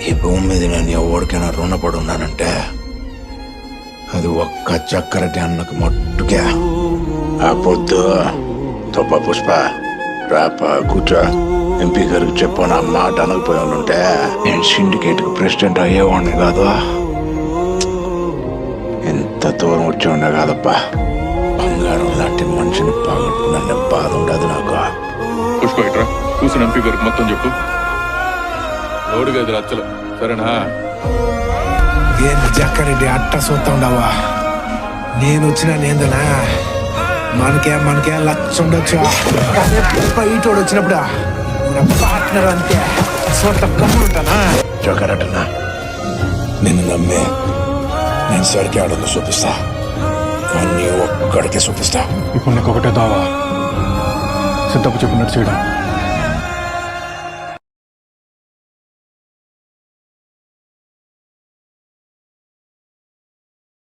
ఈ భూమి మీద నేను ఎవరికైనా రుణపడి ఉన్నానంటే అది ఒక్క చక్కరటి అన్నకు మట్టుకే. ఆ పొద్దు తప్ప పుష్ప రాప కూర్చో, ఎంపీ గారికి చెప్పు నా మాట అనకపోయి ఉంటే నేను సిండికేట్కి ప్రెసిడెంట్ అయ్యేవాడిని కాదు. ఎంత దూరం వచ్చి ఉండే కాదప్పా. బంగారం లాంటి మనిషిని పాగొట్టుకున్న బాధ ఉండదు నాకు. పుష్ప ఇట్రా, కూర్చుని ఎంపీ గారికి మొత్తం చెప్పు. లోడు గది రచ్చలు సరేనా? ఏంది జక్కారెడ్డి అట్ట చూస్తా ఉండవా? నేను వచ్చినా నేందనా మనకే లచ్చ ఉండొచ్చు. కానీ బయటోడు వచ్చినప్పుడు నా పార్ట్నర్ అంతే సొంత గమ్ముంటానా? చక్కరటనా నిన్ను నమ్మి నేను సరికి ఆడను చూపిస్తా, కానీ ఒక్కడికే చూపిస్తా. ఇప్పుడు నీకు ఒకటే దావా, సిద్ధపు చెప్పినట్టు చేయడం.